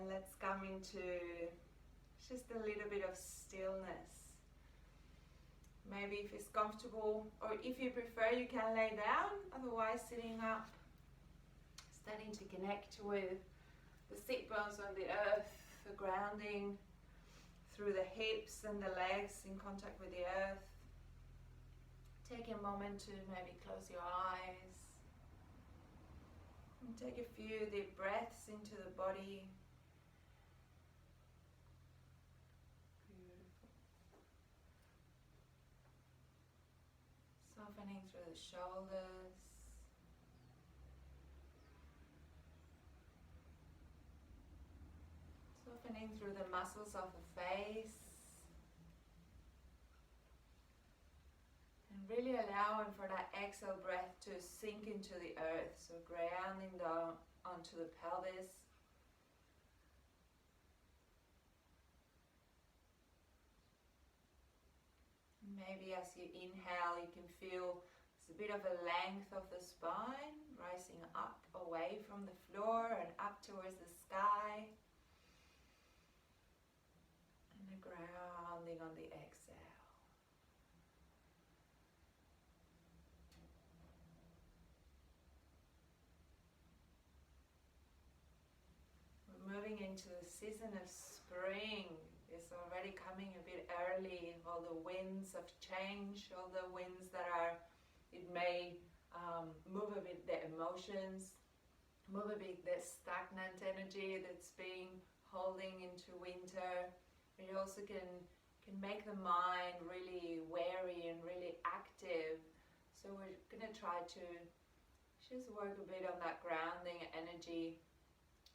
And let's come into just a little bit of stillness. Maybe if it's comfortable, or if you prefer, you can lay down, otherwise sitting up. Starting to connect with the sit bones on the earth, the grounding through the hips and the legs in contact with the earth. Take a moment to maybe close your eyes. And take a few deep breaths into the body. Beautiful. Softening through the shoulders. Softening through the muscles of the face. And really allowing for that exhale breath to sink into the earth. So grounding down onto the pelvis. Maybe as you inhale, you can feel there's a bit of a length of the spine, rising up away from the floor and up towards the sky. And a grounding on the exhale. We're moving into the season of spring. It's already coming a bit early. All the winds of change, all the winds that are, it may move a bit the emotions, move a bit the stagnant energy that's being holding into winter. It also can make the mind really wary and really active. So we're going to try to just work a bit on that grounding energy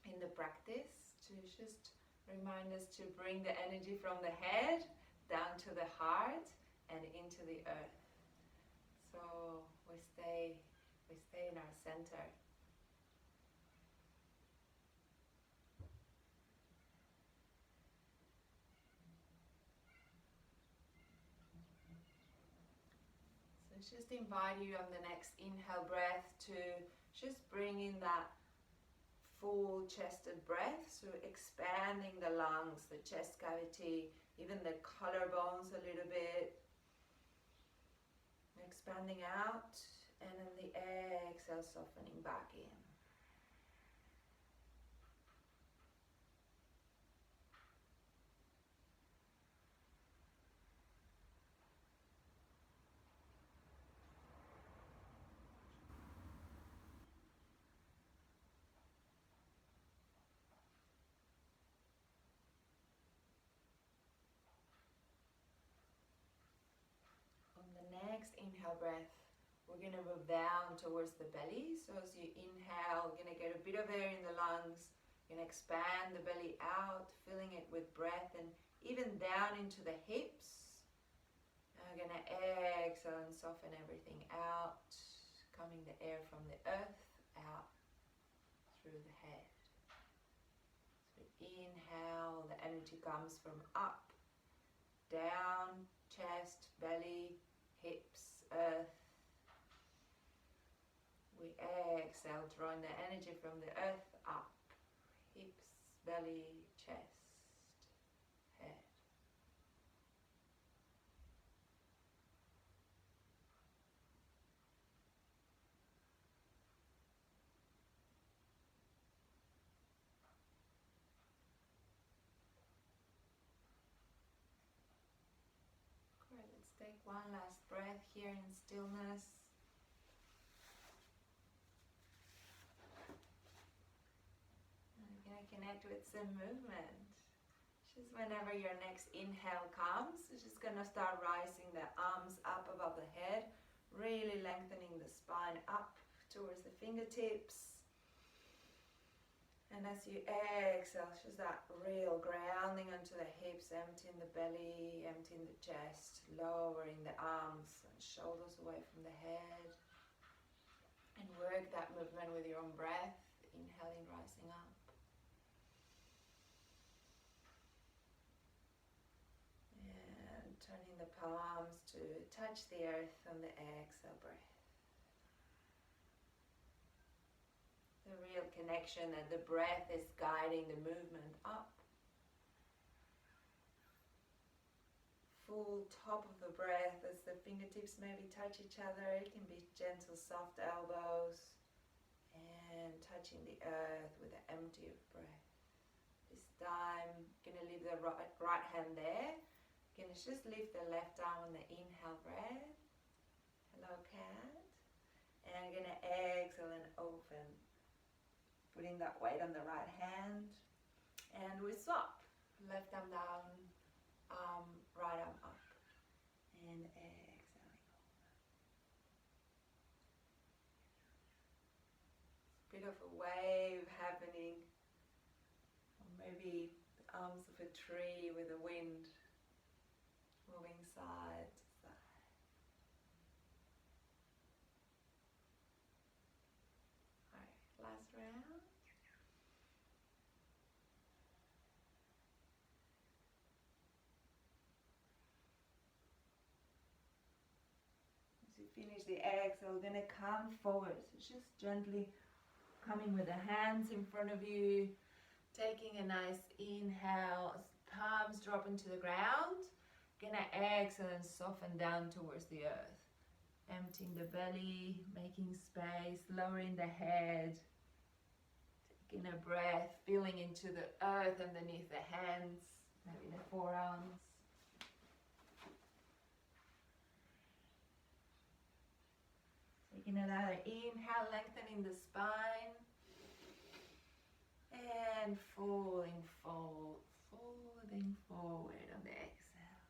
in the practice, to just remind us to bring the energy from the head down to the heart and into the earth. So we stay in our center. So just invite you on the next inhale breath to just bring in that full chested breath, so expanding the lungs, the chest cavity, even the collarbones a little bit. Expanding out, and then the exhale, softening back in. Next inhale breath, we're going to move down towards the belly. So as you inhale, you're going to get a bit of air in the lungs. You're going to expand the belly out, filling it with breath, and even down into the hips. Now we're going to exhale and soften everything out, coming the air from the earth out through the head. So inhale, the energy comes from up, down, chest, belly, hips, earth. We exhale, drawing the energy from the earth up, hips, belly, chest, head. Take one last breath here in stillness. And you're going to connect with some movement. Just whenever your next inhale comes, you're just going to start rising the arms up above the head, really lengthening the spine up towards the fingertips. And as you exhale, just that real grounding onto the hips, emptying the belly, emptying the chest, lowering the arms and shoulders away from the head. And work that movement with your own breath, inhaling, rising up. And turning the palms to touch the earth on the exhale breath. The feel connection and the breath is guiding the movement up. Full top of the breath as the fingertips maybe touch each other. It can be gentle, soft elbows and touching the earth with the empty of breath. This time, gonna leave the right hand there. Gonna just lift the left arm on the inhale breath. Hello, cat. And I'm gonna exhale and open. Putting that weight on the right hand. And we swap. Left arm down, right arm up. And exhaling over. Bit of a wave happening. Or maybe the arms of a tree with the wind moving side to side. Alright, last round. As you finish the exhale, we're going to come forward. So just gently coming with the hands in front of you. Taking a nice inhale, palms drop into the ground. Gonna exhale and soften down towards the earth. Emptying the belly, making space, lowering the head. Taking a breath, feeling into the earth underneath the hands, maybe the forearms. Taking another inhale, lengthening the spine. And folding forward on the exhale.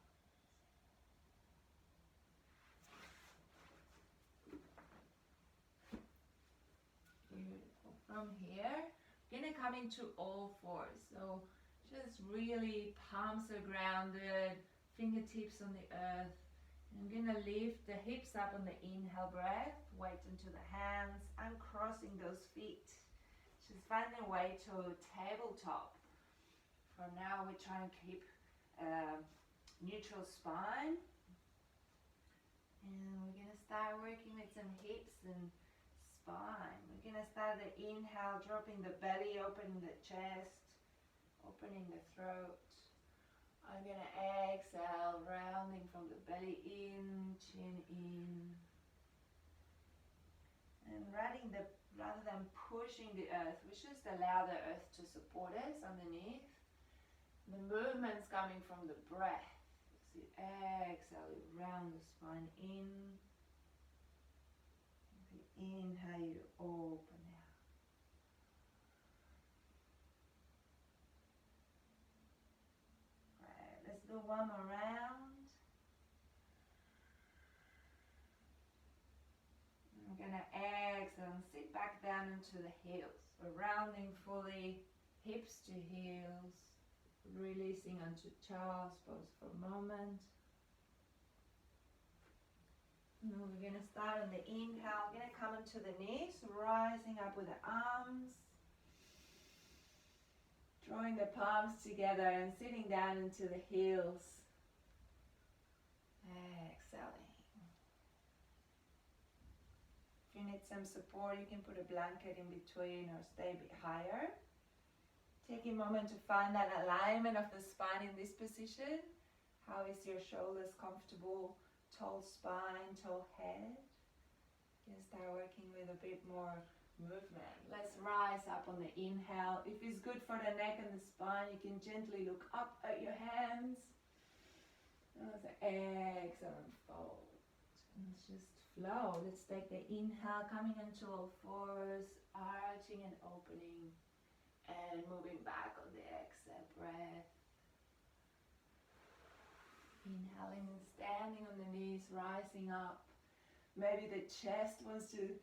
Beautiful. From here, gonna come into all fours. So just really palms are grounded, fingertips on the earth. I'm gonna lift the hips up on the inhale breath, weight into the hands, uncrossing those feet. Just find a way to tabletop. For now, we try and keep neutral spine. And we're going to start working with some hips and spine. We're going to start the inhale, dropping the belly, opening the chest, opening the throat. I'm going to exhale, rounding from the belly in, chin in. And rather than pushing the earth, we just allow the earth to support us underneath. The movement's coming from the breath. As you exhale, you round the spine in. As you inhale, you open out. Right, let's do one more round. I'm gonna exhale and sit back down into the heels. We're rounding fully, hips to heels, releasing onto child's pose for a moment. Now we're gonna start on the inhale. We're gonna come into the knees, rising up with the arms, drawing the palms together and sitting down into the heels. Exhaling. If you need some support, you can put a blanket in between or stay a bit higher. Taking a moment to find that alignment of the spine in this position. How is your shoulders comfortable? Tall spine, tall head. You can start working with a bit more movement. Let's rise up on the inhale. If it's good for the neck and the spine, you can gently look up at your hands. And as exhale and fold. And just flow. Let's take the inhale, coming into all fours, arching and opening, and moving back on the exhale breath. Inhaling and standing on the knees, rising up. Maybe the chest wants to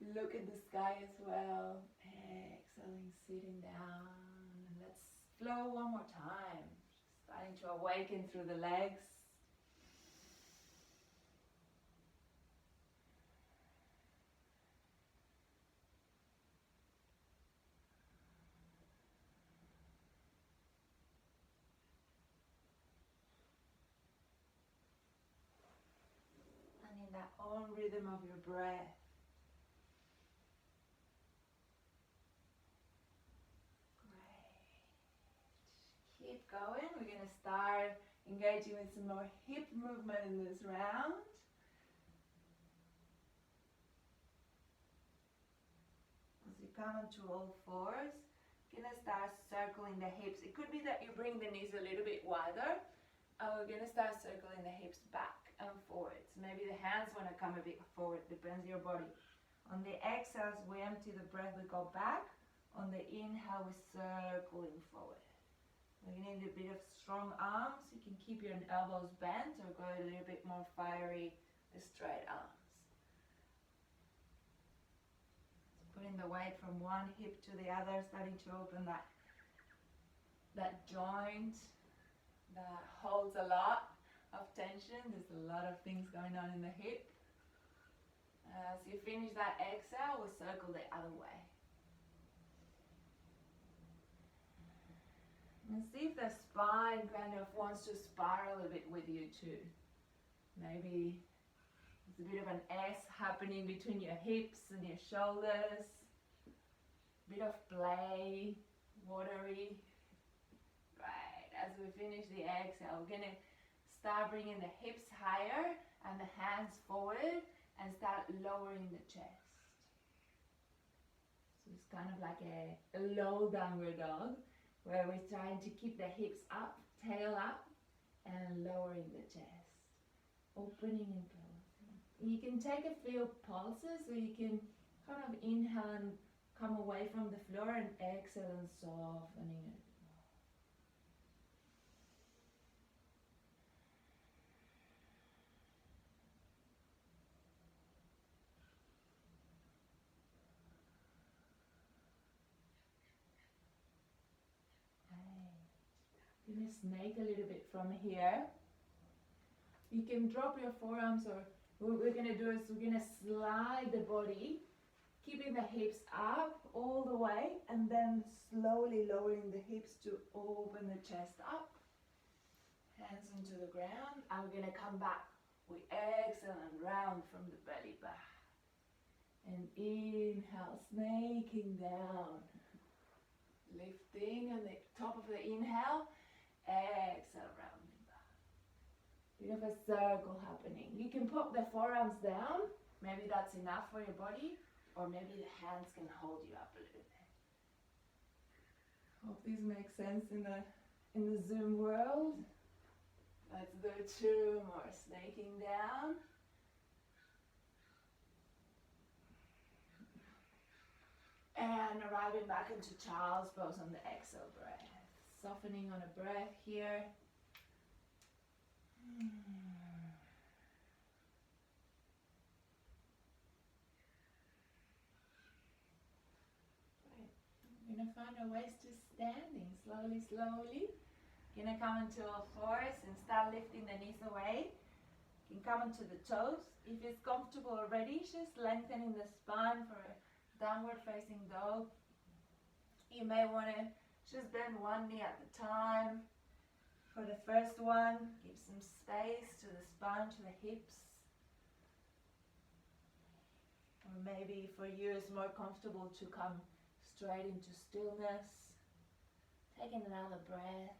look at the sky as well. Exhaling, sitting down. And let's flow one more time. Starting to awaken through the legs. And in that own rhythm of your breath, Keep going. We're going to start engaging with some more hip movement in this round. As you come onto all fours, you're going to start circling the hips. It could be that you bring the knees a little bit wider. And we're going to start circling the hips back and forwards. Maybe the hands want to come a bit forward, depends on your body. On the exhales, we empty the breath, we go back. On the inhale, we're circling forward. We need a bit of strong arms. You can keep your elbows bent or go a little bit more fiery with straight arms. So putting the weight from one hip to the other, starting to open that joint that holds a lot of tension. There's a lot of things going on in the hip. As you finish that exhale, we'll circle the other way. And see if the spine kind of wants to spiral a bit with you too. Maybe there's a bit of an S happening between your hips and your shoulders. A bit of play, watery. Right, as we finish the exhale, we're going to start bringing the hips higher and the hands forward and start lowering the chest. So it's kind of like a low downward dog, where we're trying to keep the hips up, tail up, and lowering the chest. Opening and closing. You can take a few pulses, so you can kind of inhale and come away from the floor and exhale and softening it. You're going to snake a little bit from here. You can drop your forearms, or what we're going to do is we're going to slide the body, keeping the hips up all the way, and then slowly lowering the hips to open the chest up. Hands into the ground, and we're going to come back. We exhale and round from the belly back. And inhale, snaking down. Lifting on the top of the inhale. Exhale, rounding back. You have a circle happening. You can pop the forearms down. Maybe that's enough for your body. Or maybe the hands can hold you up a little bit. Hope this makes sense in the Zoom world. Let's do 2 more. Snaking down. And arriving back into child's pose on the exhale breath. Softening on a breath here. Right. We're going to find our ways to standing. Slowly, slowly. You're going to come into all fours and start lifting the knees away. You can come into the toes. If it's comfortable already, just lengthening the spine for a downward facing dog. You may want to just bend one knee at a time. For the first one, give some space to the spine, to the hips. Or maybe for you it's more comfortable to come straight into stillness. Taking another breath.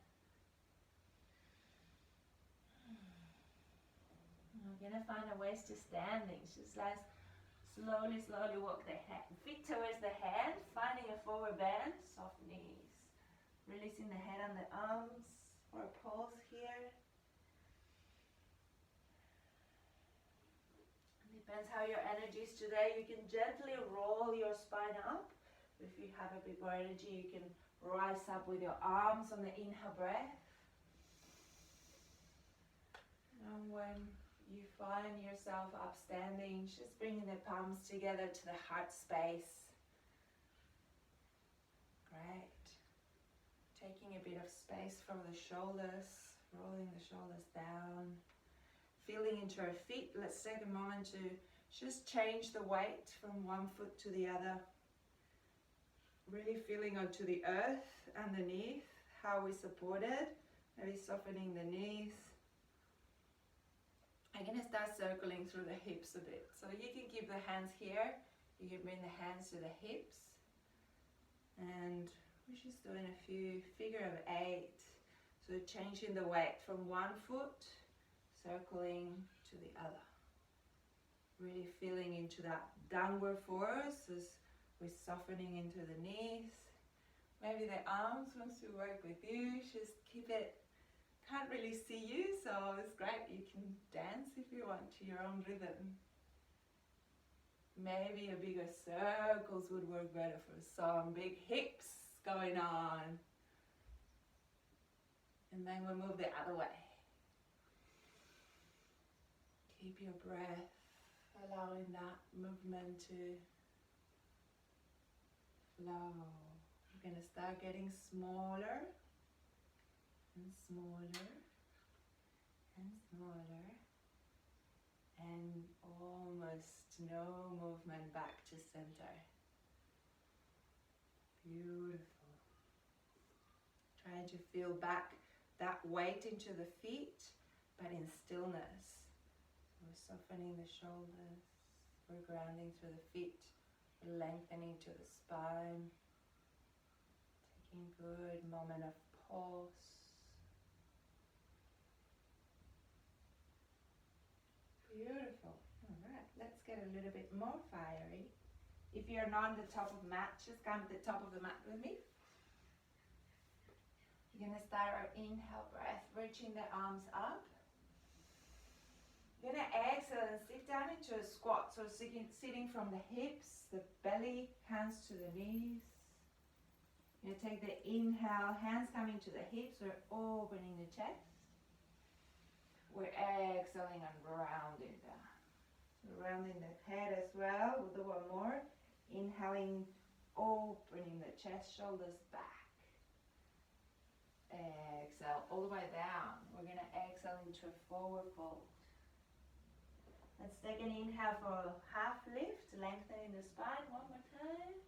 We're going to find our ways to standing. Just like slowly, slowly walk the feet towards the hand, finding a forward bend, soft knees. Releasing the head on the arms for a pulse here. Depends how your energy is today. You can gently roll your spine up. If you have a bit more energy, you can rise up with your arms on the inhale breath. And when you find yourself upstanding, just bringing the palms together to the heart space. Great. Taking a bit of space from the shoulders, rolling the shoulders down. Feeling into our feet. Let's take a moment to just change the weight from one foot to the other. Really feeling onto the earth underneath, how we support it. Maybe softening the knees. I'm going to start circling through the hips a bit. So you can keep the hands here. You can bring the hands to the hips. And we're just doing a few figure of 8. So changing the weight from one foot, circling to the other. Really feeling into that downward force as we're softening into the knees. Maybe the arms wants to work with you, just keep it, can't really see you, so it's great, you can dance if you want to your own rhythm. Maybe a bigger circles would work better for some, big hips going on. And then we'll move the other way. Keep your breath, allowing that movement to flow. We're going to start getting smaller and smaller and smaller, and almost no movement back to center. Beautiful. Trying to feel back that weight into the feet, but in stillness. So we're softening the shoulders, we're grounding through the feet, we're lengthening to the spine. Taking good moment of pause. Beautiful. All right, let's get a little bit more fiery. If you're not on the top of the mat, just come to the top of the mat with me. We're going to start our inhale breath, reaching the arms up. You're going to exhale and sit down into a squat. So sitting from the hips, the belly, hands to the knees. You're going to take the inhale, hands coming to the hips, we're opening the chest. We're exhaling and rounding down. So rounding the head as well, we'll do one more. Inhaling, opening the chest, shoulders back. Exhale all the way down. We're going to exhale into a forward fold. Let's take an inhale for half lift, lengthening the spine. One more time.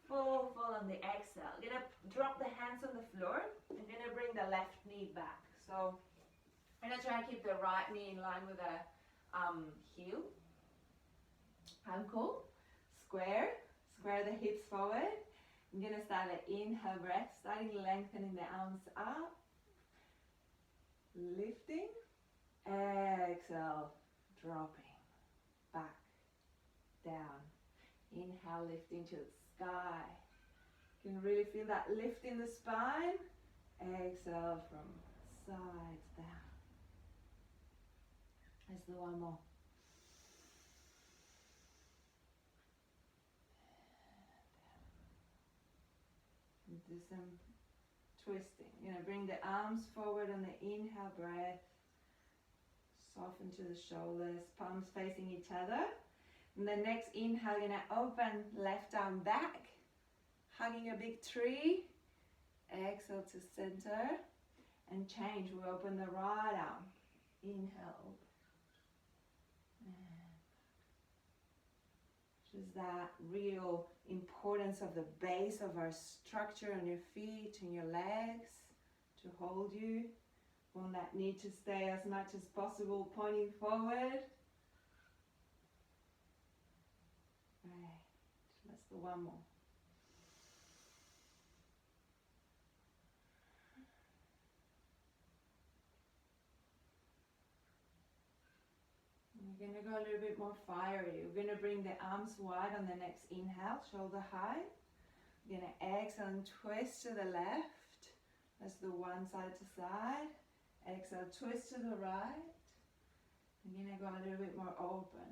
Full fold on the exhale. You're going to drop the hands on the floor. You're going to bring the left knee back. So I'm going to try to keep the right knee in line with the heel. Ankle. Square the hips forward. I'm going to start an inhale breath, starting lengthening the arms up. Lifting. Exhale. Dropping. Back. Down. Inhale, lifting to the sky. You can really feel that lift in the spine. Exhale from sides down. Let's do one more. And do some twisting. You're going to bring the arms forward on the inhale breath. Soften to the shoulders, palms facing each other. And the next inhale, you're going to open left arm back, hugging a big tree. Exhale to center and change. We open the right arm. Inhale. Just that real importance of the base of our structure on your feet and your legs to hold you. Want that knee to stay as much as possible pointing forward. Right, let's do one more. We're going to go a little bit more fiery. We're going to bring the arms wide on the next inhale, shoulder high. We're going to exhale and twist to the left. Let's do one side to side. Exhale, twist to the right. We're going to go a little bit more open.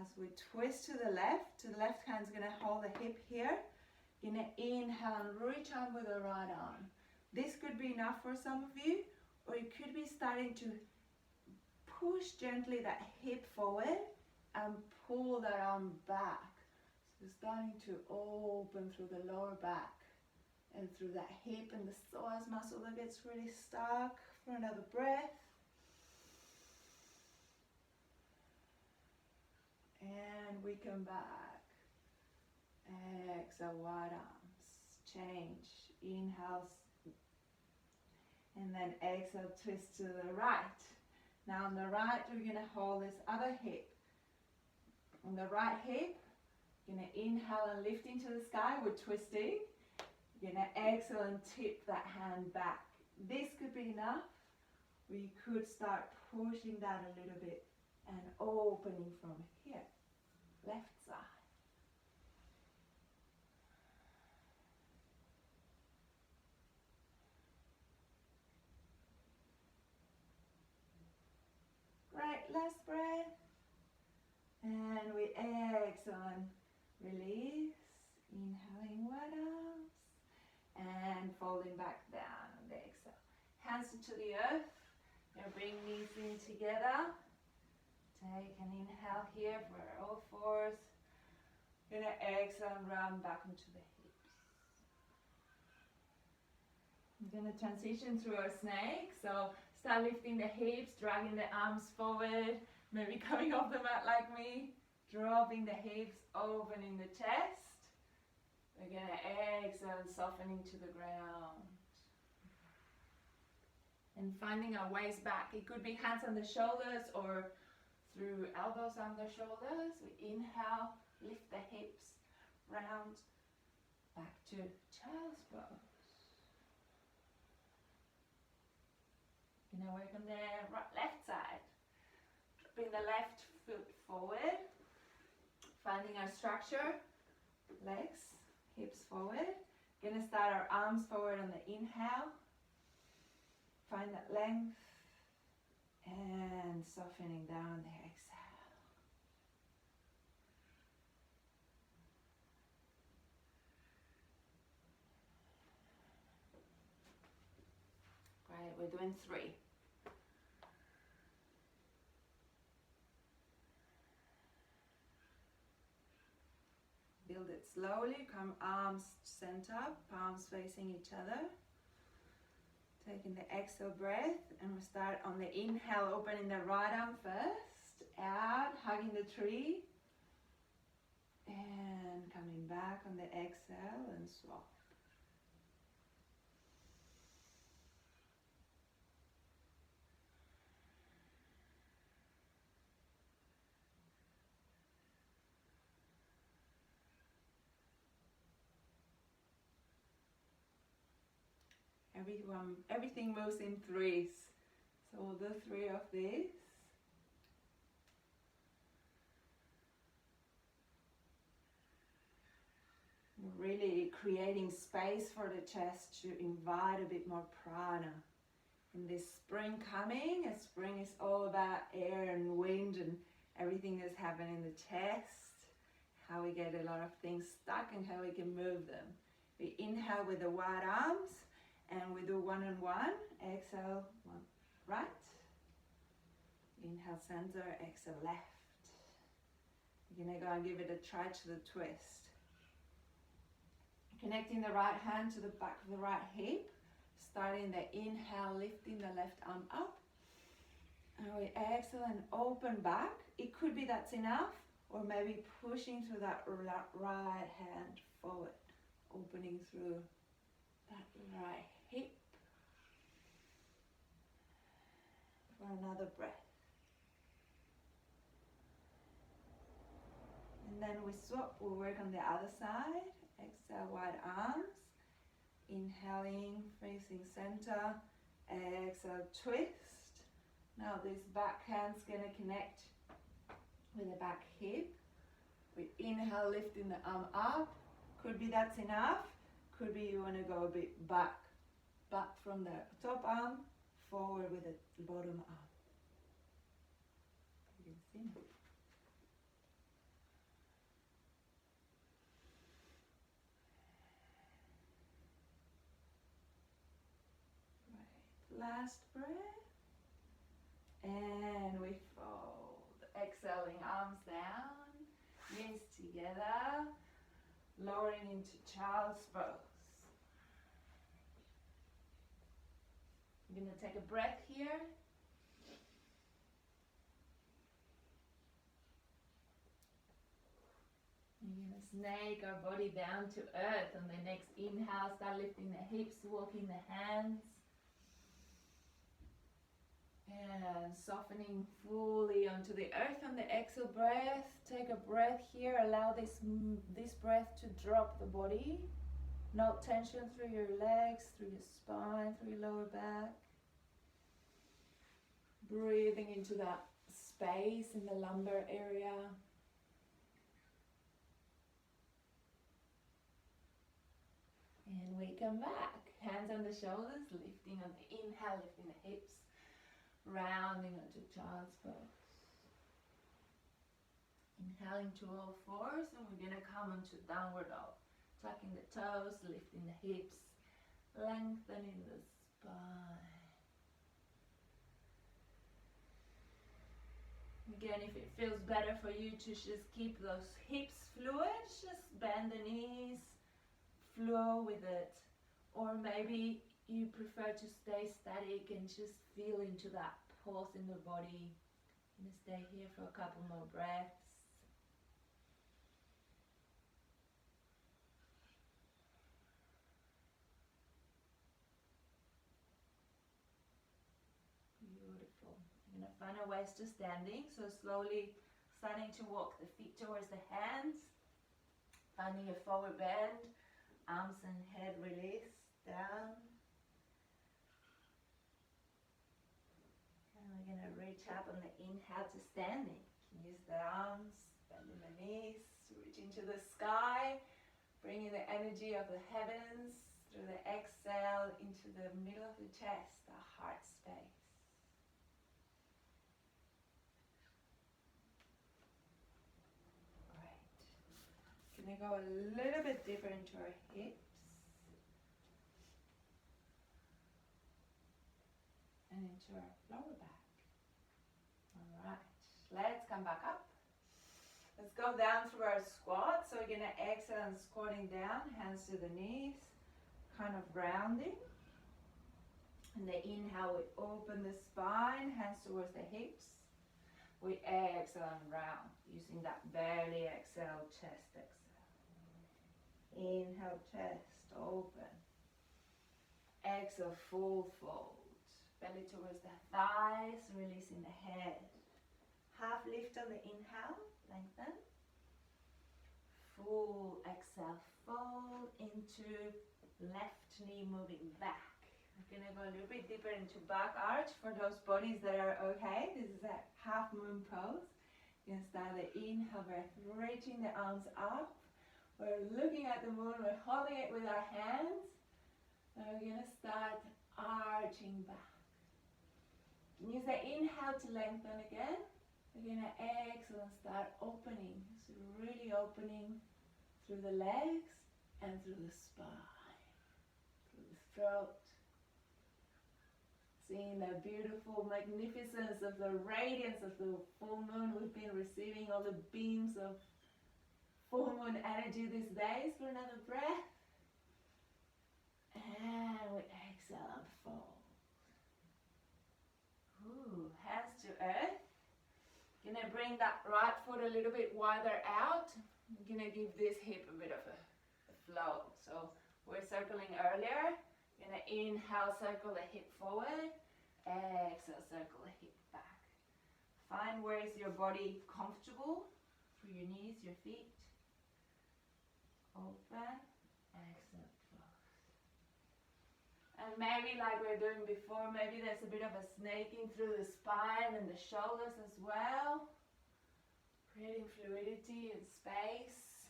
As we twist to the left hand's going to hold the hip here. You're going to inhale and reach out with the right arm. This could be enough for some of you, or you could be starting to push gently that hip forward and pull that arm back. So starting to open through the lower back and through that hip and the psoas muscle that gets really stuck. For another breath. And we come back. Exhale, wide arms. Change. Inhale. And then exhale, twist to the right. Now on the right, we're going to hold this other hip. On the right hip, you're going to inhale and lift into the sky. We're twisting. You're going to exhale and tip that hand back this could be enough. We could start pushing that a little bit and opening from here, left side. Great, last breath. And we exhale and release. Inhaling wide arms and folding back down on the exhale. Hands into the earth. Now bring knees in together. Take an inhale here for all fours. Gonna exhale and round back into the hips. We're gonna transition through our snake. So start lifting the hips, dragging the arms forward, maybe coming off the mat like me, dropping the hips, opening the chest. We're going to exhale and softening to the ground. And finding our ways back. It could be hands on the shoulders or through elbows on the shoulders. We inhale, lift the hips, round, back to child's pose. Going to work on the left side. Dropping the left foot forward. Finding our structure, legs. Hips forward. Gonna start our arms forward on the inhale. Find that length. And softening down on the exhale. Right, we're doing 3. Build it slowly, come arms center, palms facing each other. Taking the exhale breath, and we start on the inhale, opening the right arm first, out, hugging the tree, and coming back on the exhale and swap. Everything moves in 3s. So we'll do 3 of these. Really creating space for the chest to invite a bit more prana. In this spring coming, and spring is all about air and wind and everything that's happening in the chest, how we get a lot of things stuck and how we can move them. We inhale with the wide arms. And we do 1 and 1. Exhale, 1 right. Inhale center, exhale left. You're gonna go and give it a try to the twist. Connecting the right hand to the back of the right hip. Starting the inhale, lifting the left arm up. And we exhale and open back. It could be that's enough, or maybe pushing through that right hand forward. Opening through that right hip for another breath. And then we swap, we'll work on the other side. Exhale, wide arms. Inhaling, facing center. Exhale, twist. Now this back hand's gonna connect with the back hip. We inhale, lifting the arm up. Could be that's enough. Could be you want to go a bit back from the top arm, forward with the bottom arm. You can see me. Right, last breath. And we fold. Exhaling, arms down, knees together, lowering into child's pose. We're going to take a breath here. We're going to snake our body down to earth. On the next inhale, start lifting the hips, walking the hands. And softening fully onto the earth on the exhale breath. Take a breath here. Allow this breath to drop the body. No tension through your legs, through your spine, through your lower back. Breathing into that space in the lumbar area. And we come back. Hands on the shoulders, lifting on the inhale, lifting the hips, rounding onto child's pose. Inhaling to all fours, and we're going to come onto downward dog. Tucking the toes, lifting the hips, lengthening the spine. Again, if it feels better for you to just keep those hips fluid, just bend the knees, flow with it. Or maybe you prefer to stay static and just feel into that pulse in the body. I'm going to stay here for a couple more breaths. Beautiful. You're going to find a ways to standing, so slowly starting to walk the feet towards the hands, finding a forward bend, arms and head release down. And we're going to reach up on the inhale to standing. You can use the arms, bending the knees, reach into the sky, bringing the energy of the heavens through the exhale into the middle of the chest, the heart space. Great. Gonna go a little bit deeper into our hips. And into our lower back. Alright, let's come back up. Let's go down through our squat. So we're going to exhale and squatting down, hands to the knees, kind of rounding. And the inhale, we open the spine, hands towards the hips. We exhale and round, using that belly exhale, chest exhale. Inhale, chest, open. Exhale, full fold. Belly towards the thighs, releasing the head. Half lift on the inhale, lengthen. Full exhale, fold into left knee moving back. We're going to go a little bit deeper into back arch for those bodies that are okay. This is a half moon pose. You're going to start the inhale breath, reaching the arms up. We're looking at the moon, we're holding it with our hands. And we're going to start arching back. Use the inhale to lengthen again. We're going to exhale and start opening. So really opening through the legs and through the spine, through the throat. Seeing the beautiful magnificence of the radiance of the full moon. We've been receiving all the beams of full moon energy these days. For another breath. And we exhale and fold. Ooh, hands to earth. Gonna bring that right foot a little bit wider out. I'm gonna give this hip a bit of a flow. So we're circling earlier. Gonna inhale, circle the hip forward. Exhale, circle the hip back. Find where is your body comfortable. Through your knees, your feet. Open. Exhale. And maybe like we were doing before, maybe there's a bit of a snaking through the spine and the shoulders as well. Creating fluidity and space.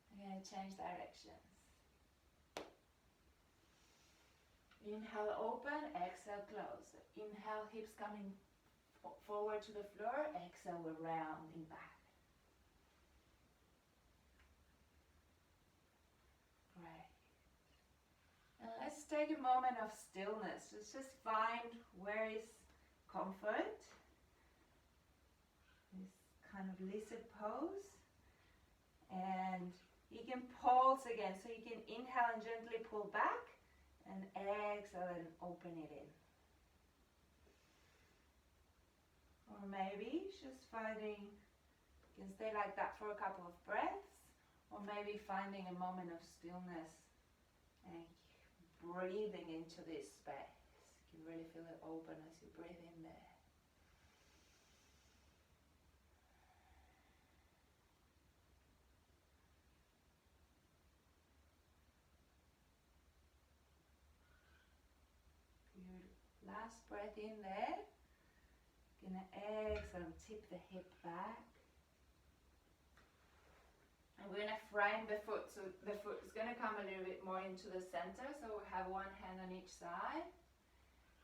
I'm going to change directions. Inhale, open. Exhale, close. Inhale, hips coming forward to the floor. Exhale, we're rounding back. And let's take a moment of stillness. Let's just find where is comfort. This kind of lizard pose. And you can pulse again. So you can inhale and gently pull back. And exhale and open it in. Or maybe just finding, you can stay like that for a couple of breaths. Or maybe finding a moment of stillness and breathing into this space. You can really feel it open as you breathe in there. Last breath in there. Gonna exhale, tip the hip back. And we're gonna frame the foot, so the foot is gonna come a little bit more into the center, so we have one hand on each side.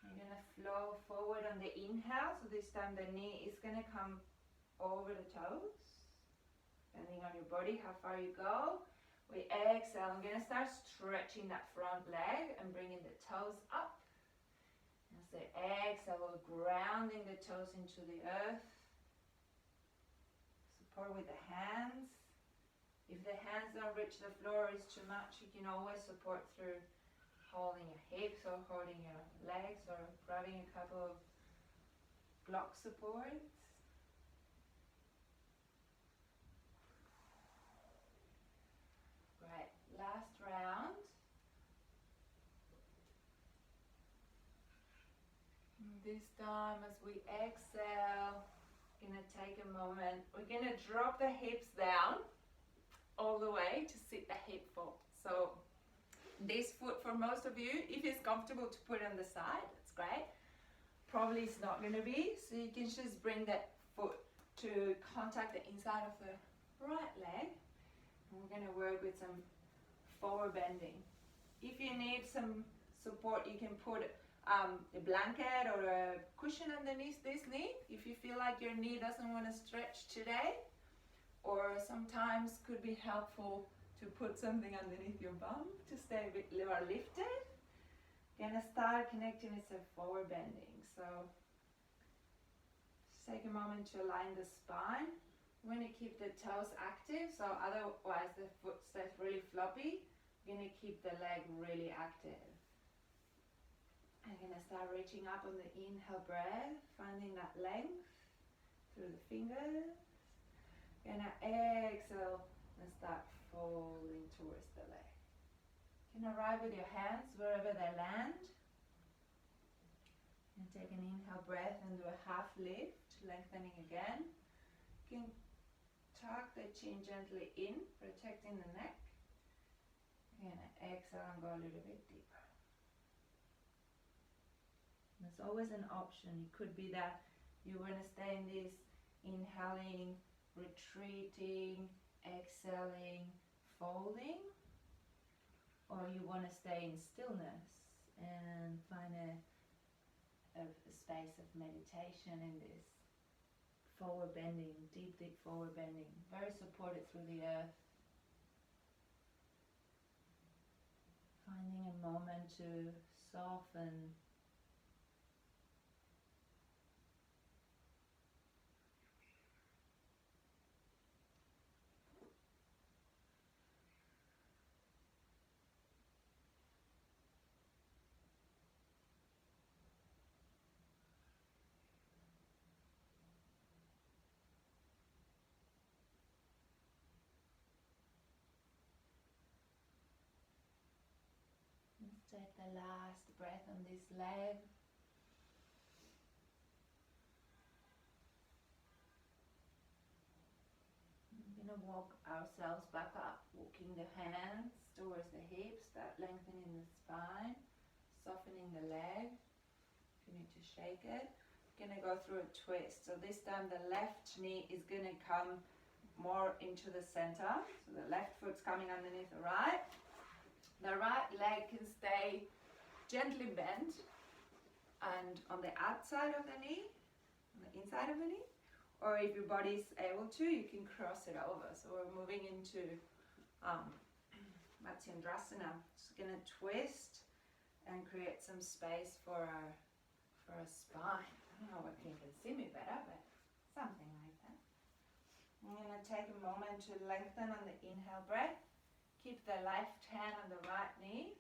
You're gonna flow forward on the inhale, so this time the knee is gonna come over the toes. Depending on your body, how far you go. We exhale, I'm gonna start stretching that front leg and bringing the toes up. As I exhale, we're grounding the toes into the earth. Support with the hands. If the hands don't reach the floor, it's too much, you can always support through holding your hips or holding your legs or grabbing a couple of block supports. Great, last round. And this time as we exhale, we're gonna take a moment, we're gonna drop the hips down all the way to sit the hip fold. So this foot, for most of you, if it's comfortable to put on the side, that's great. Probably it's not going to be, so you can just bring that foot to contact the inside of the right leg. And we're going to work with some forward bending. If you need some support, you can put a blanket or a cushion underneath this knee if you feel like your knee doesn't want to stretch today. Or sometimes could be helpful to put something underneath your bum to stay a bit more lifted. Gonna start connecting with some forward bending. So just take a moment to align the spine. We're gonna keep the toes active, so otherwise the foot stays really floppy. We're gonna keep the leg really active. I'm gonna start reaching up on the inhale breath, finding that length through the fingers. Gonna exhale and start folding towards the leg. You can arrive with your hands wherever they land. And take an inhale breath and do a half lift, lengthening again. You can tuck the chin gently in, protecting the neck. And exhale and go a little bit deeper. There's always an option. It could be that you want to stay in this inhaling, retreating, exhaling, folding, or you want to stay in stillness and find a space of meditation in this forward bending, deep forward bending, very supported through the earth. Finding a moment to soften. Take the last breath on this leg. We're going to walk ourselves back up, walking the hands towards the hips, start lengthening the spine, softening the leg. If you need to shake it. We're going to go through a twist. So this time the left knee is going to come more into the center. So the left foot's coming underneath the right. The right leg can stay gently bent and on the outside of the knee, on the inside of the knee, or if your body's able to, you can cross it over. So we're moving into Chandrasana. Just gonna twist and create some space for a spine. I don't know if you can see me better, but something like that. I'm gonna take a moment to lengthen on the inhale breath. Keep the left hand on the right knee.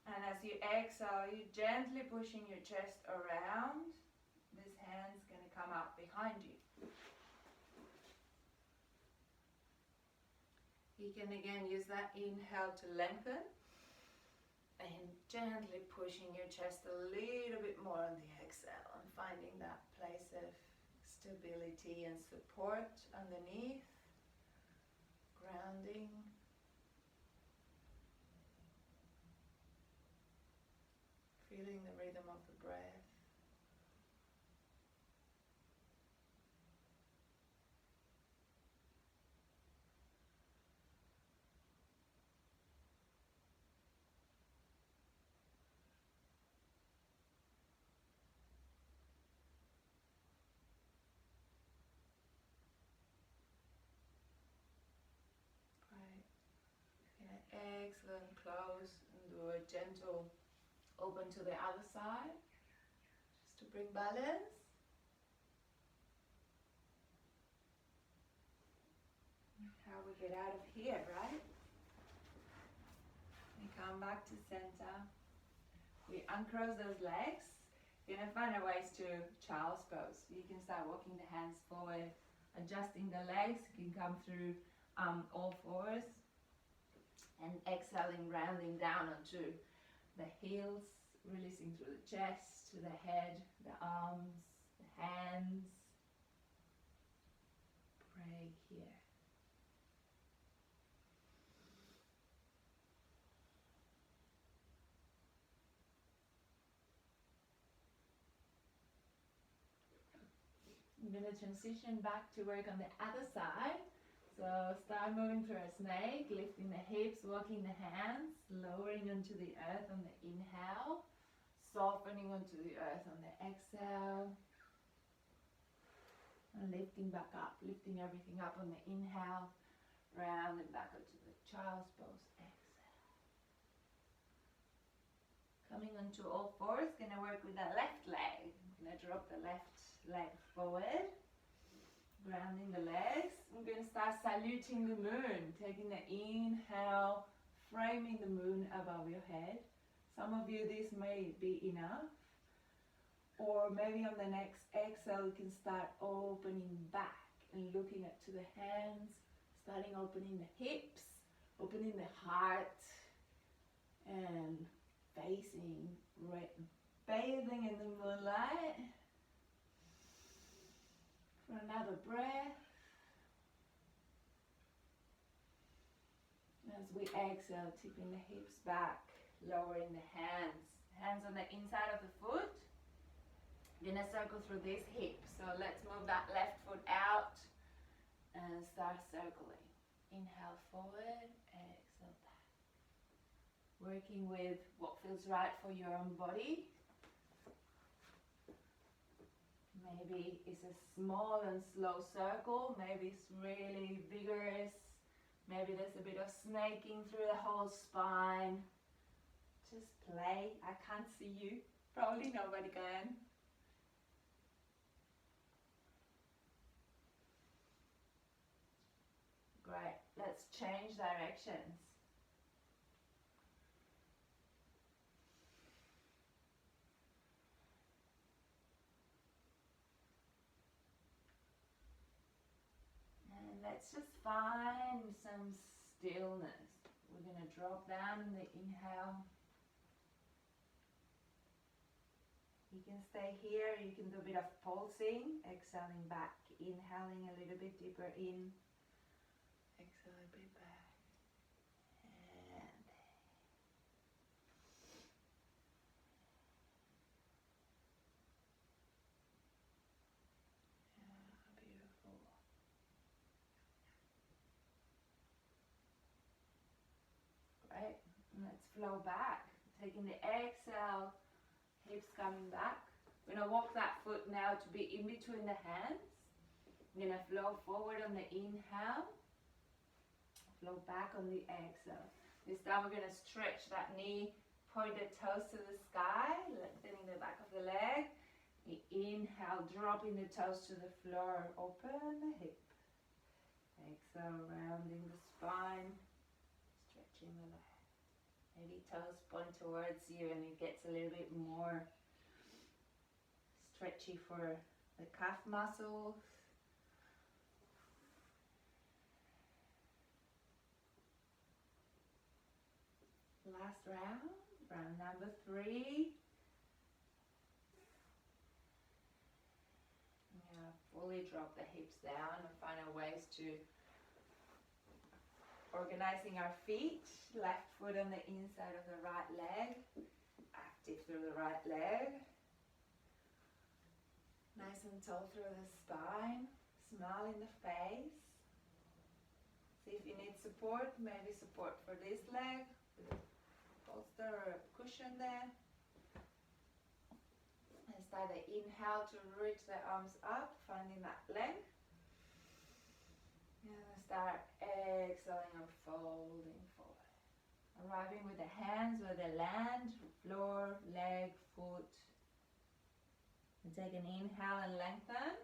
And as you exhale, you're gently pushing your chest around. This hand's going to come out behind you. You can again use that inhale to lengthen. And gently pushing your chest a little bit more on the exhale. And finding that place of stability and support underneath. Grounding. Feeling the rhythm of Excellent. Close and do a gentle open to the other side, just to bring balance. How we get out of here, right? We come back to center. We uncross those legs. You're going to find a ways to child's pose. You can start walking the hands forward, adjusting the legs. You can come through all fours. And exhaling, rounding down onto the heels, releasing through the chest, to the head, the arms, the hands. Pray here. I'm going to transition back to work on the other side. So start moving through a snake, lifting the hips, walking the hands, lowering onto the earth on the inhale, softening onto the earth on the exhale, and lifting back up, lifting everything up on the inhale, rounding back onto the child's pose, exhale. Coming onto all fours, going to work with the left leg. I'm going to drop the left leg forward, grounding the legs. I'm going to start saluting the moon, taking the inhale, framing the moon above your head. Some of you, this may be enough. Or maybe on the next exhale, you can start opening back and looking up to the hands, starting opening the hips, opening the heart, and facing, bathing in the moonlight. For another breath. As we exhale, tipping the hips back, lowering the hands. Hands on the inside of the foot. You're going to circle through this hip. So let's move that left foot out and start circling. Inhale forward, exhale back. Working with what feels right for your own body. Maybe it's a small and slow circle. Maybe it's really vigorous. Maybe there's a bit of snaking through the whole spine. Just play. I can't see you. Probably nobody can. Great. Let's change directions. And let's just find some stillness. We're going to drop down in the inhale. You can stay here, you can do a bit of pulsing, exhaling back, inhaling a little bit deeper in, exhale a bit back, and beautiful. Great, and let's flow back, taking the exhale, hips coming back. We're going to walk that foot now to be in between the hands. We're going to flow forward on the inhale. Flow back on the exhale. This time we're going to stretch that knee, point the toes to the sky, lengthening the back of the leg. Inhale, dropping the toes to the floor, open the hip. Exhale, rounding the spine, stretching the leg. Maybe toes point towards you and it gets a little bit more stretchy for the calf muscles. Last round, round number 3. Now fully drop the hips down and find our ways to organizing our feet. Left foot on the inside of the right leg, active through the right leg. Nice and tall through the spine, smile in the face. See if you need support, maybe support for this leg with a bolster or a cushion there. And start the inhale to reach the arms up, finding that length. And start exhaling and folding forward. Arriving with the hands where they land, floor, leg, foot. And take an inhale and lengthen.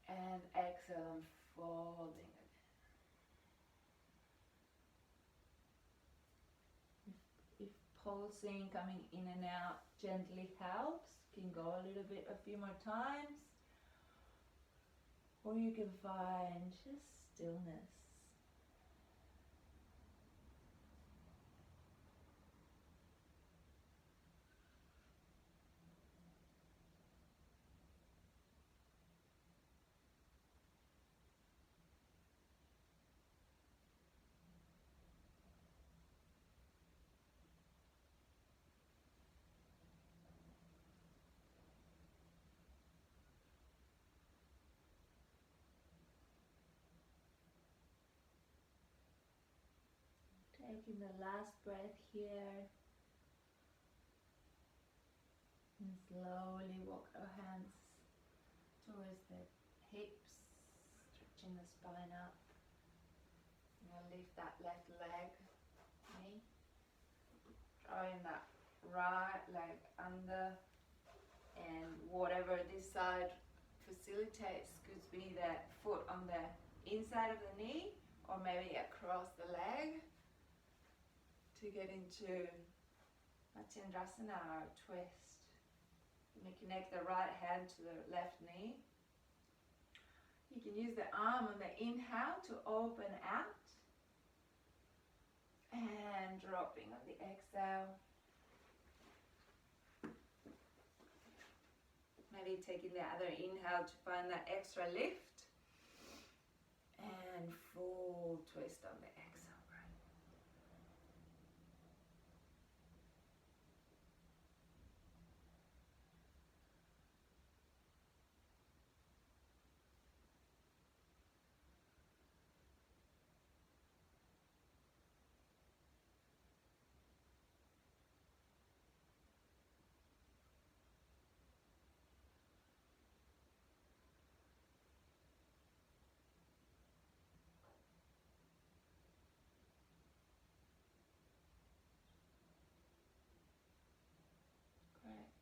And exhale and folding again. If pulsing, coming in and out gently helps, you can go a little bit, a few more times. Or you can find just stillness. Taking the last breath here. And slowly walk our hands towards the hips, stretching the spine up. Now lift that left leg, knee. Drawing that right leg under, and whatever this side facilitates could be that foot on the inside of the knee or maybe across the leg to get into a Chandrasana or twist. You may connect the right hand to the left knee. You can use the arm on the inhale to open out and dropping on the exhale. Maybe taking the other inhale to find that extra lift and full twist on the exhale.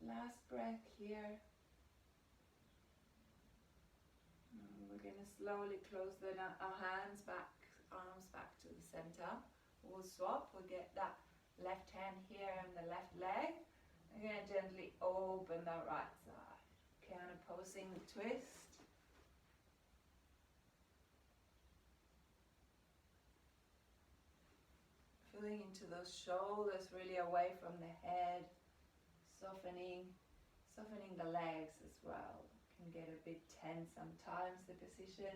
Last breath here. And we're going to slowly close our hands back, arms back to the center. We'll swap. We'll get that left hand here and the left leg. We're going to gently open the right side. Counterposing the twist. Feeling into those shoulders really away from the head. Softening the legs as well. Can get a bit tense sometimes, the position.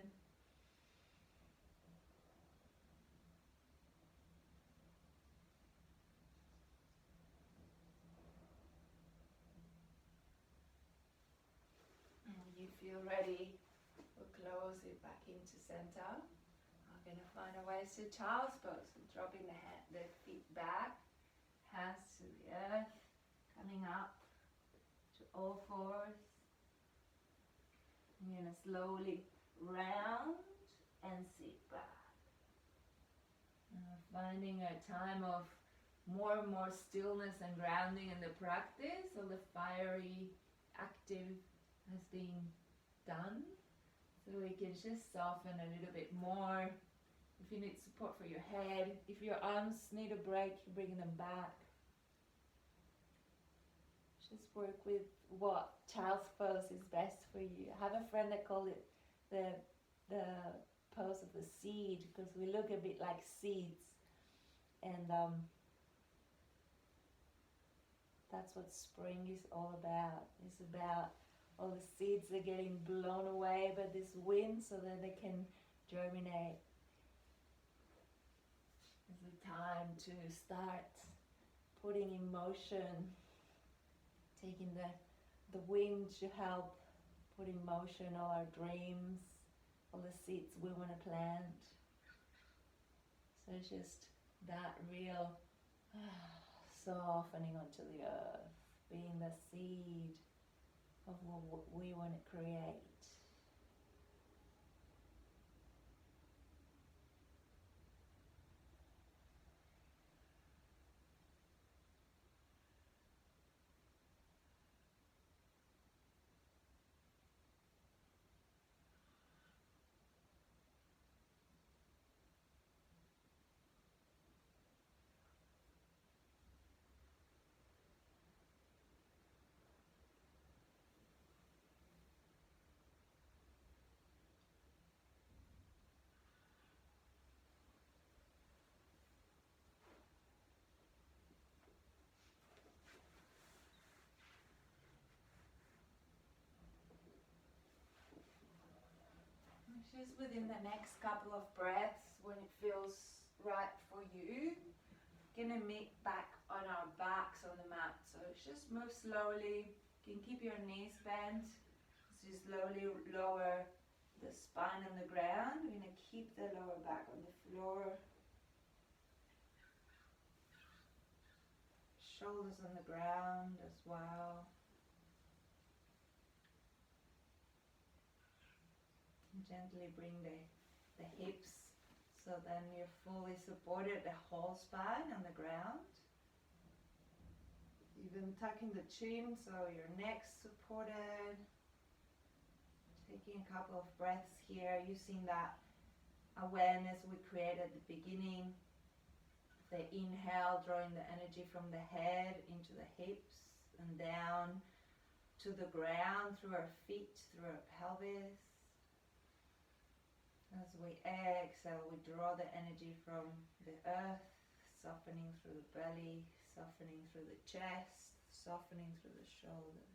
And when you feel ready, we'll close it back into center. I'm going to find a waist to child's pose. So dropping the feet back, hands to the earth. Coming up to all fours. I'm going to slowly round and sit back. Finding a time of more and more stillness and grounding in the practice. So the fiery, active has been done. So we can just soften a little bit more. If you need support for your head, if your arms need a break, you're bringing them back. Just work with what child's pose is best for you. I have a friend that called it the pose of the seed, because we look a bit like seeds, and that's what spring is all about. It's about all the seeds are getting blown away by this wind so that they can germinate. It's the time to start putting in motion. Taking the wind to help put in motion all our dreams, all the seeds we want to plant. So it's just that real softening onto the earth, being the seed of what we want to create. Just within the next couple of breaths, when it feels right for you, gonna meet back on our backs on the mat. So just move slowly. You can keep your knees bent. Just slowly lower the spine on the ground. We're gonna keep the lower back on the floor. Shoulders on the ground as well. And gently bring the hips so then you're fully supported, the whole spine on the ground. Even tucking the chin so your neck's supported. Taking a couple of breaths here, using that awareness we created at the beginning. The inhale, drawing the energy from the head into the hips and down to the ground through our feet, through our pelvis. As we exhale, we draw the energy from the earth, softening through the belly, softening through the chest, softening through the shoulders.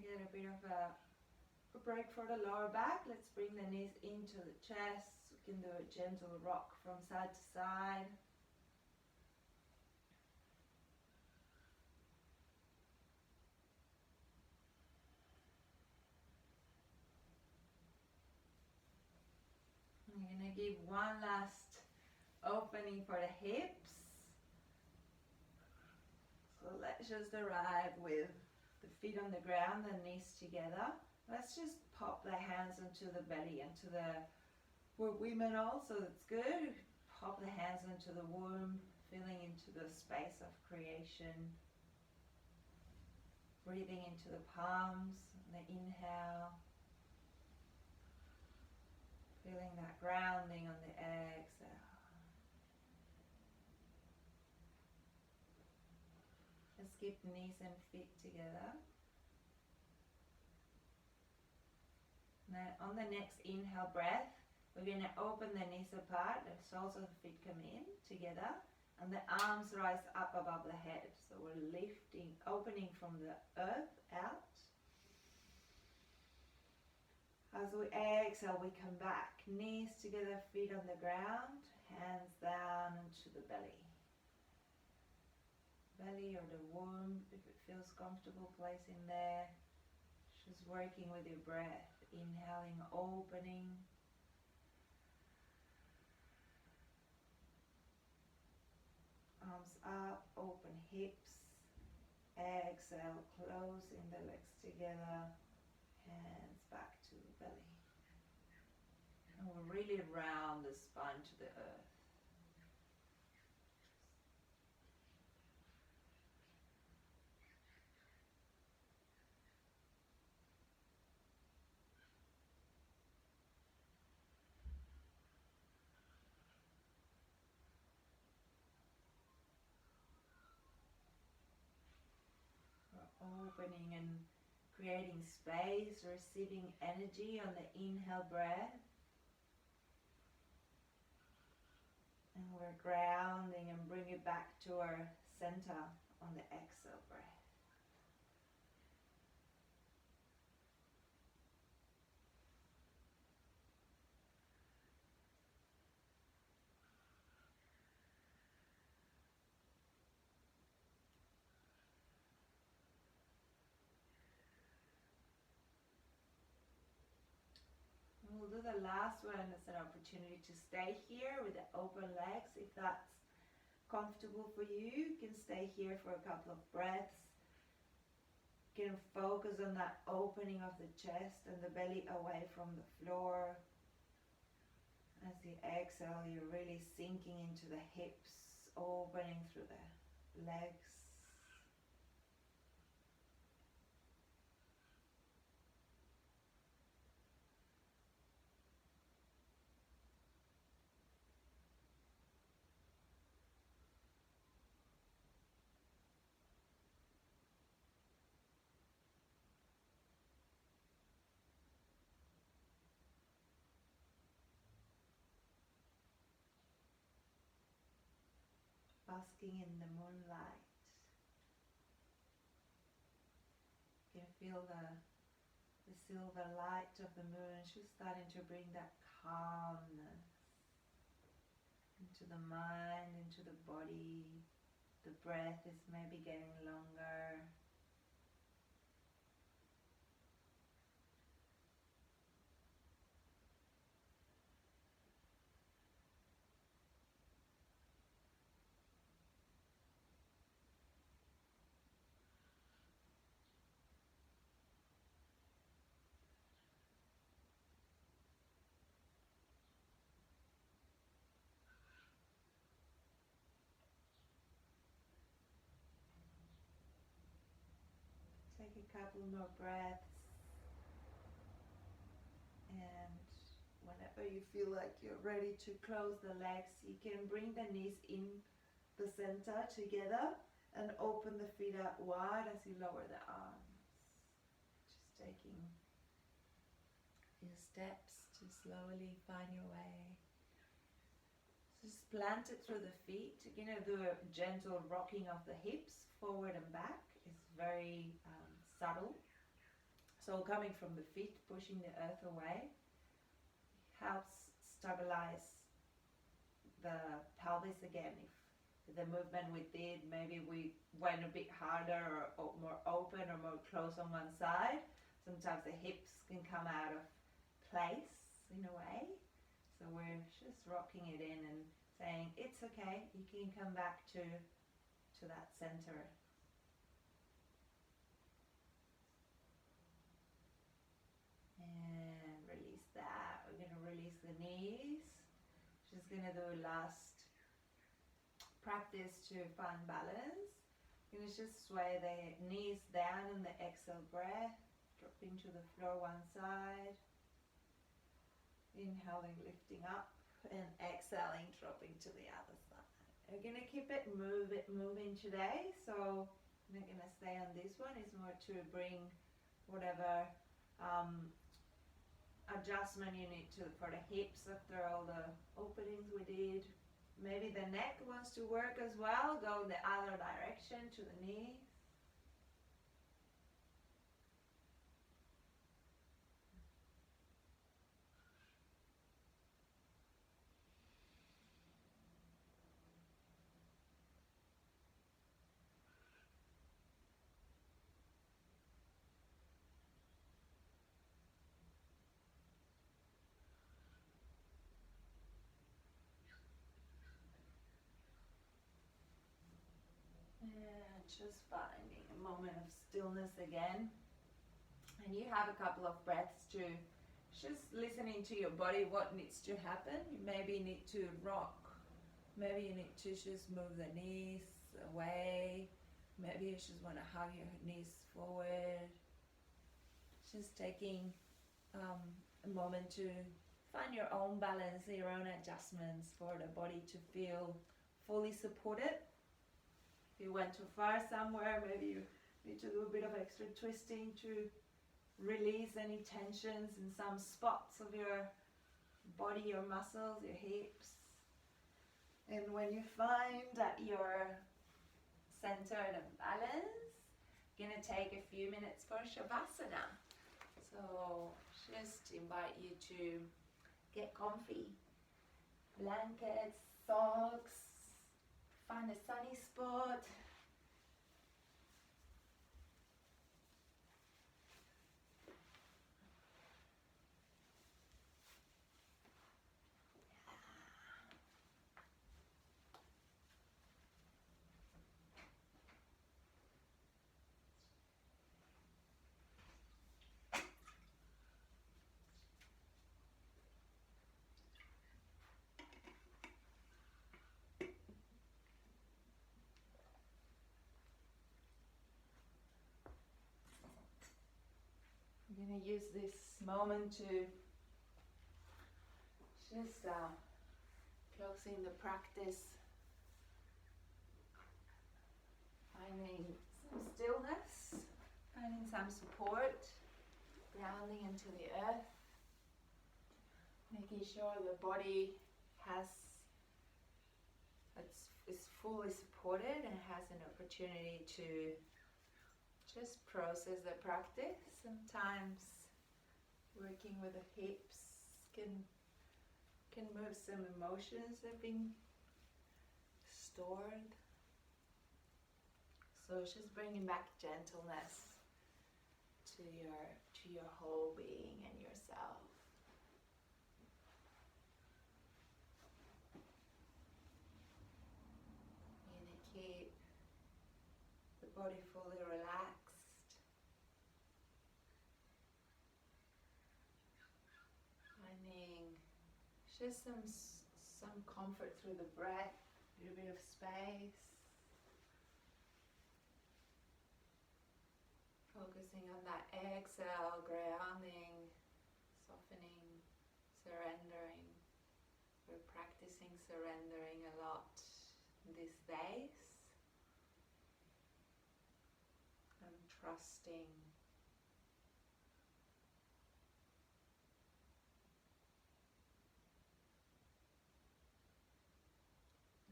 Get a bit of a break for the lower back. Let's bring the knees into the chest. We can do a gentle rock from side to side. I'm going to give one last opening for the hips. So let's just arrive with the feet on the ground, the knees together. Let's just pop the hands into the belly, into the, we're women also, that's good. Pop the hands into the womb, feeling into the space of creation. Breathing into the palms, the inhale. Feeling that grounding on the exhale. Let's keep knees and feet together. Now on the next inhale breath, we're going to open the knees apart, the soles of the feet come in together, and the arms rise up above the head. So we're lifting, opening from the earth out. As we exhale, we come back, knees together, feet on the ground, hands down into the belly. Belly or the womb, if it feels comfortable, place in there. Just working with your breath. Inhaling, opening. Arms up, open hips. Exhale, closing the legs together. Hands back to the belly. And we'll really round the spine to the earth. Opening and creating space, receiving energy on the inhale breath. And we're grounding and bring it back to our center on the exhale breath. We'll do the last one as an opportunity to stay here with the open legs. If that's comfortable for you, you can stay here for a couple of breaths. You can focus on that opening of the chest and the belly away from the floor. As you exhale, you're really sinking into the hips, opening through the legs. basking in the moonlight. You can feel the silver light of the moon just starting to bring that calmness into the mind, into the body. The breath is maybe getting longer. Take a couple more breaths, and whenever you feel like you're ready to close the legs, you can bring the knees in the center together and open the feet out wide as you lower the arms. Just taking a few steps to slowly find your way. Just plant it through the feet. You're going to do a gentle rocking of the hips forward and back. It's very subtle. So coming from the feet, pushing the earth away, helps stabilize the pelvis again. If the movement we did, maybe we went a bit harder or more open or more close on one side, sometimes the hips can come out of place in a way. So we're just rocking it in and saying, it's okay, you can come back to that center. And release that. We're going to release the knees. Just going to do a last practice to find balance. Going to just sway the knees down in the exhale breath. Dropping to the floor one side. Inhaling, lifting up. And exhaling, dropping to the other side. We're going to keep it moving today. So I'm not going to stay on this one. It's more to bring whatever adjustment you need to for the hips after all the openings we did. Maybe the neck wants to work as well. Go the other direction to the knee. And just finding a moment of stillness again. And you have a couple of breaths to just listening to your body, what needs to happen. You maybe need to rock. Maybe you need to just move the knees away. Maybe you just want to hug your knees forward. Just taking a moment to find your own balance, your own adjustments for the body to feel fully supported. If you went too far somewhere, maybe you need to do a bit of extra twisting to release any tensions in some spots of your body, your muscles, your hips. And when you find that you're centered and balanced, you're going to take a few minutes for Shavasana. So just invite you to get comfy. Blankets, socks, find a sunny spot. I'm going to use this moment to just closing the practice, finding some stillness, finding some support, grounding into the earth, making sure the body has its is fully supported and has an opportunity to just process the practice. Sometimes working with the hips can move some emotions that have been stored. So just bringing back gentleness to your whole being and yourself. You're gonna keep the body fully relaxed. Finding just some comfort through the breath, a little bit of space. Focusing on that exhale, grounding, softening, surrendering. We're practicing surrendering a lot these days. And trusting.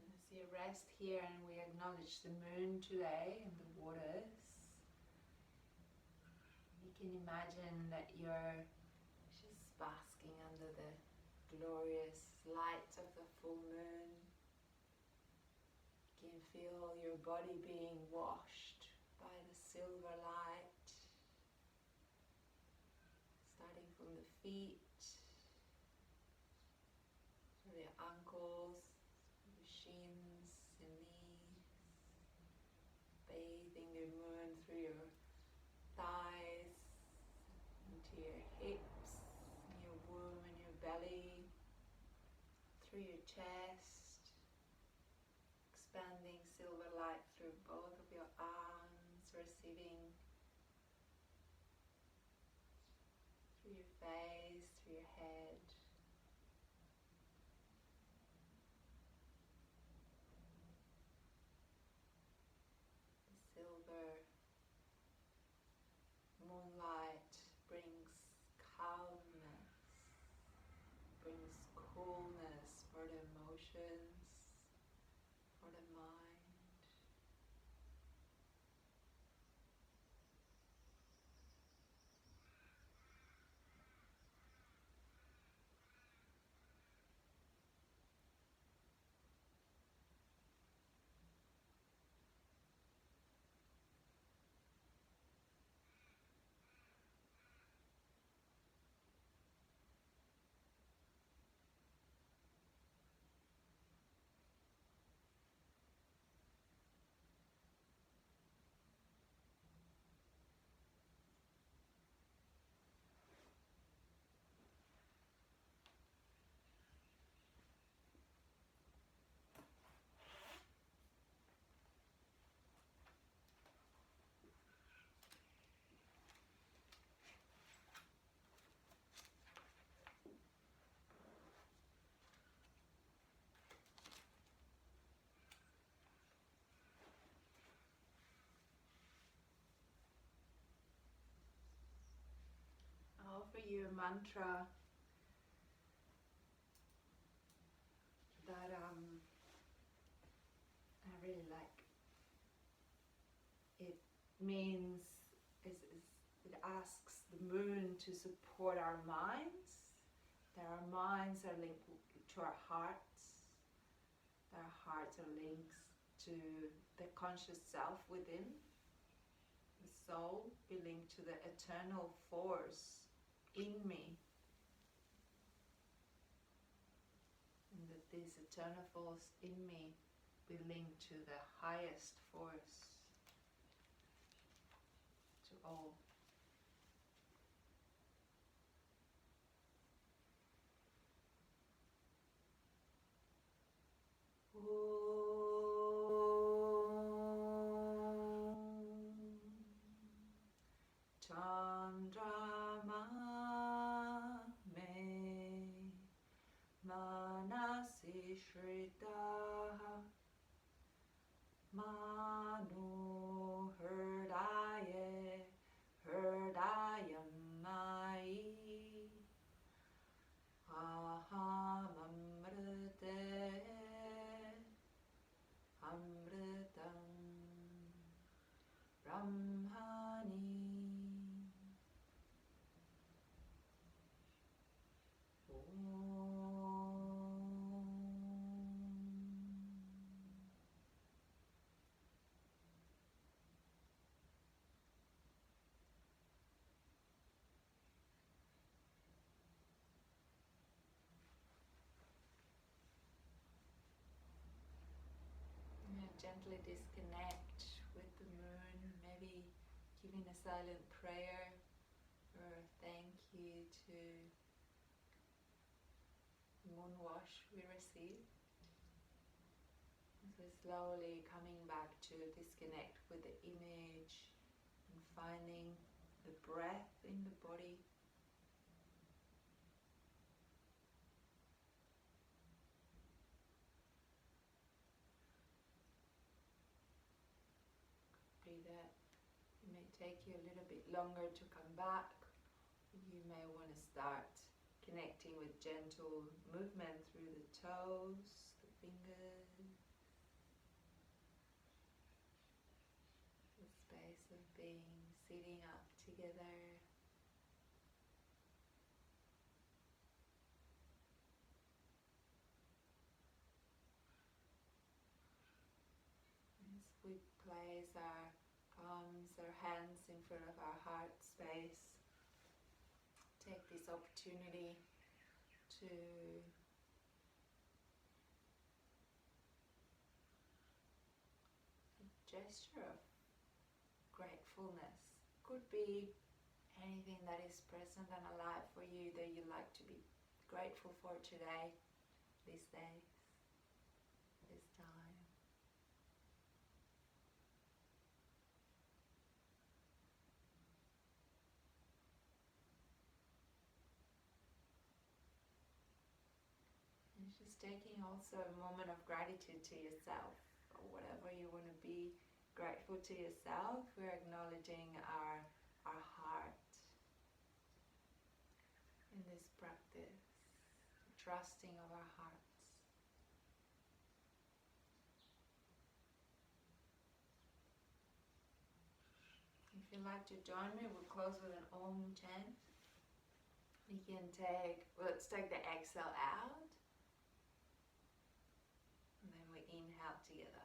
And as you rest here and we acknowledge the moon today and the waters, you can imagine that you're just basking under the glorious light of the full moon. You can feel your body being washed by the silver light, starting from the feet, through the ankles, through the shins and knees, bathing the moon through your thighs, into your hips, and your womb and your belly, through your chest, expanding silver light through both of your arms, receiving through your face, through your head. The silver moonlight brings calmness, brings coolness for the emotions, for the mind. I'll offer you a mantra that I really like. It means, it asks the moon to support our minds, that our minds are linked to our hearts, that our hearts are linked to the conscious self within, the soul be linked to the eternal force in me, and that this eternal force in me be linked to the highest force, to all. Chandrama me manasi shritaha manu hridaye Brahmani. Gently disconnect with the moon, maybe giving a silent prayer or a thank you to the moon wash we received. So slowly coming back to disconnect with the image and finding the breath in the body. That it may take you a little bit longer to come back. You may want to start connecting with gentle movement through the toes, the fingers, the space of being sitting up together. As we place our palms or hands in front of our heart space, take this opportunity to a gesture of gratefulness. Could be anything that is present and alive for you that you like to be grateful for today, these days, this time. And just taking also a moment of gratitude to yourself, or whatever you want to be grateful to yourself. We're acknowledging our heart in this practice, trusting of our hearts. If you'd like to join me, we'll close with an Om chant. You can let's take the exhale out, and then we inhale together.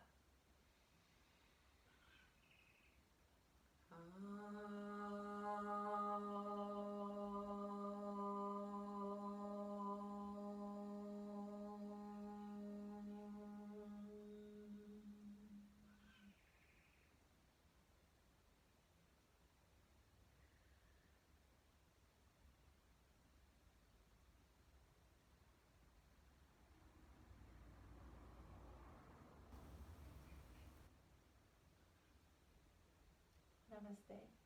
Namaste.